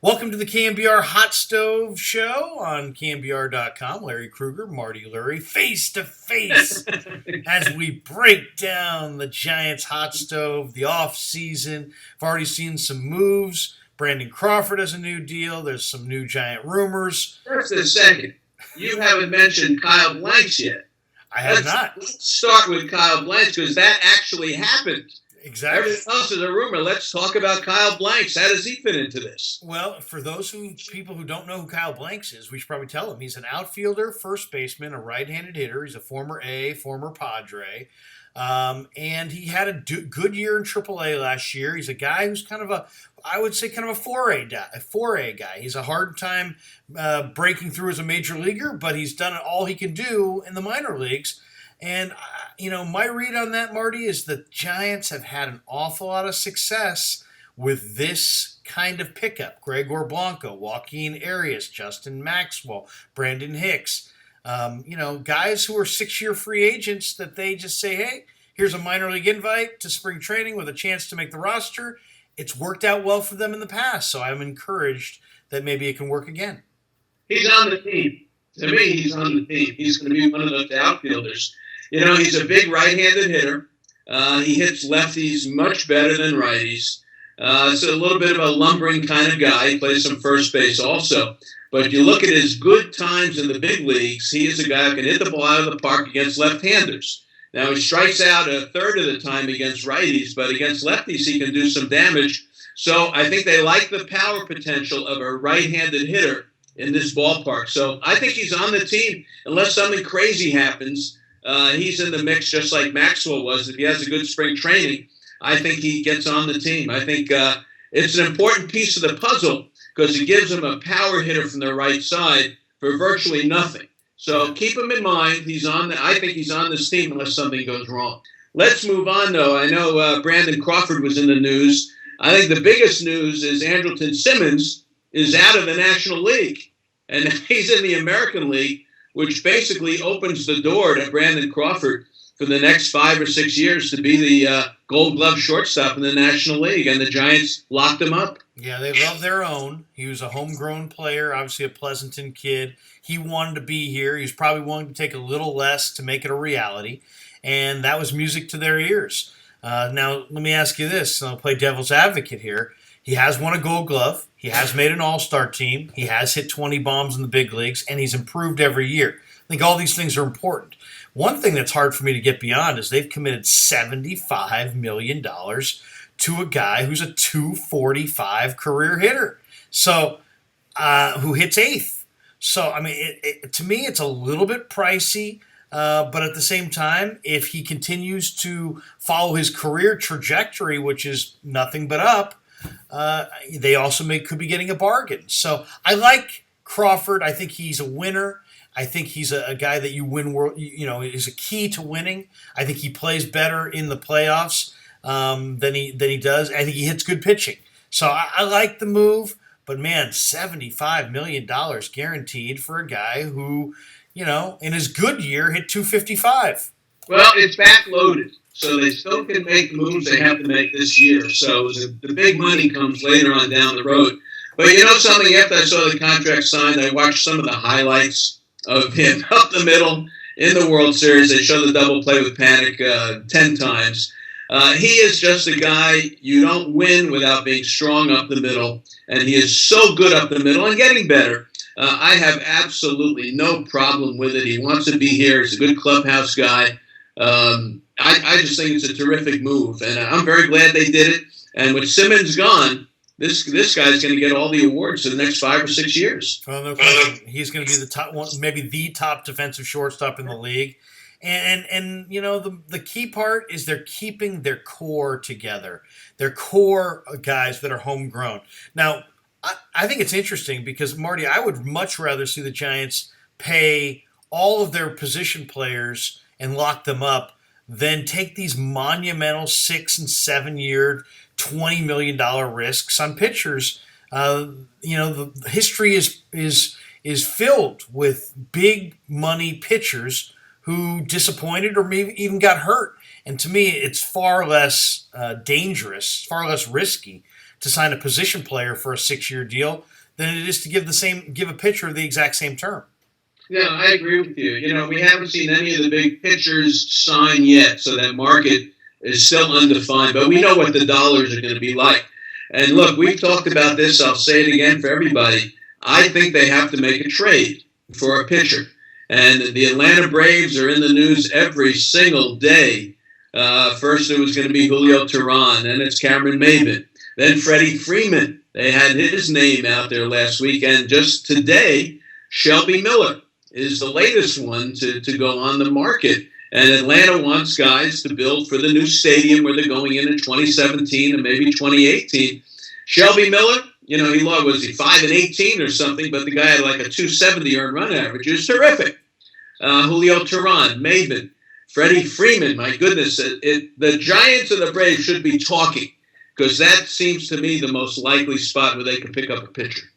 Welcome to the KNBR Hot Stove Show on KNBR.com. Larry Krueger, Marty Lurie, face to face as we break down the Giants' hot stove, the off season. I've already seen some moves. Brandon Crawford has a new deal. There's some new Giant rumors. First and second, you haven't mentioned Kyle Blanks yet. I have not. Let's start with Kyle Blanks because that actually happened. Exactly. Everything else is a rumor. Let's talk about Kyle Blanks. How does he fit into this? Well, for those people who don't know who Kyle Blanks is, we should probably tell them. He's an outfielder, first baseman, a right-handed hitter. He's a former former Padre. And he had a good year in AAA last year. He's a guy who's kind of a 4A guy. He's a hard time breaking through as a major leaguer, but he's done all he can do in the minor leagues. And, my read on that, Marty, is the Giants have had an awful lot of success with this kind of pickup. Gregor Blanco, Joaquin Arias, Justin Maxwell, Brandon Hicks. Guys who are 6-year free agents that they just say, hey, here's a minor league invite to spring training with a chance to make the roster. It's worked out well for them in the past, so I'm encouraged that maybe it can work again. He's on the team. To me, he's on the team. He's going to be one of those outfielders. He's a big right-handed hitter. He hits lefties much better than righties. It's a little bit of a lumbering kind of guy. He plays some first base also. But if you look at his good times in the big leagues, he is a guy who can hit the ball out of the park against left-handers. Now, he strikes out a third of the time against righties, but against lefties, he can do some damage. So I think they like the power potential of a right-handed hitter in this ballpark. So I think he's on the team unless something crazy happens. He's in the mix just like Maxwell was. If he has a good spring training, I think he gets on the team. I think it's an important piece of the puzzle because it gives him a power hitter from the right side for virtually nothing. So keep him in mind. I think he's on this team unless something goes wrong. Let's move on, though. I know Brandon Crawford was in the news. I think the biggest news is Andrelton Simmons is out of the National League, and he's in the American League, which basically opens the door to Brandon Crawford for the next 5 or 6 years to be the Gold Glove shortstop in the National League, and the Giants locked him up. Yeah, they love their own. He was a homegrown player, obviously a Pleasanton kid. He wanted to be here. He was probably willing to take a little less to make it a reality, and that was music to their ears. Now, let me ask you this. I'll play devil's advocate here. He has won a Gold Glove. He has made an all-star team. He has hit 20 bombs in the big leagues, and he's improved every year. I think all these things are important. One thing that's hard for me to get beyond is they've committed $75 million to a guy who's a .245 career hitter, so who hits eighth. So, to me, it's a little bit pricey, but at the same time, if he continues to follow his career trajectory, which is nothing but up, they also could be getting a bargain. So I like Crawford. I think he's a winner. I think he's a guy that you win. Is a key to winning. I think he plays better in the playoffs than he does. I think he hits good pitching. So I like the move. But man, $75 million guaranteed for a guy who, in his good year hit .255. Well, it's backloaded. So they still can make the moves they have to make this year. So the big money comes later on down the road. But something, after I saw the contract signed, I watched some of the highlights of him up the middle in the World Series. They show the double play with Panic 10 times. He is just a guy, you don't win without being strong up the middle. And he is so good up the middle and getting better. I have absolutely no problem with it. He wants to be here. He's a good clubhouse guy. I just think it's a terrific move, and I'm very glad they did it. And with Simmons gone, this guy's going to get all the awards for the next 5 or 6 years. Well, no question. He's going to be the top one, maybe the top defensive shortstop in the league. And the key part is they're keeping their core together. Their core guys that are homegrown. Now, I think it's interesting because, Marty, I would much rather see the Giants pay all of their position players and lock them up than take these monumental 6 and 7 year, $20 million risks on pitchers. The history is filled with big money pitchers who disappointed or maybe even got hurt. And to me, it's far less dangerous, far less risky to sign a position player for a 6-year deal than it is to give a pitcher the exact same term. Yeah, I agree with you. You know, we haven't seen any of the big pitchers sign yet, so that market is still undefined. But we know what the dollars are going to be like. And look, we've talked about this. I'll say it again for everybody. I think they have to make a trade for a pitcher. And the Atlanta Braves are in the news every single day. First, it was going to be Julio Teheran, then it's Cameron Maybin, then Freddie Freeman. They had his name out there last week. And just today, Shelby Miller is the latest one to go on the market. And Atlanta wants guys to build for the new stadium where they're going in 2017 and maybe 2018. Shelby Miller, you know, was he 5-18 or something, but the guy had like a 270 earned run average. It was terrific. Julio Teheran, Maybin, Freddie Freeman, my goodness. The Giants and the Braves should be talking, because that seems to me the most likely spot where they could pick up a pitcher.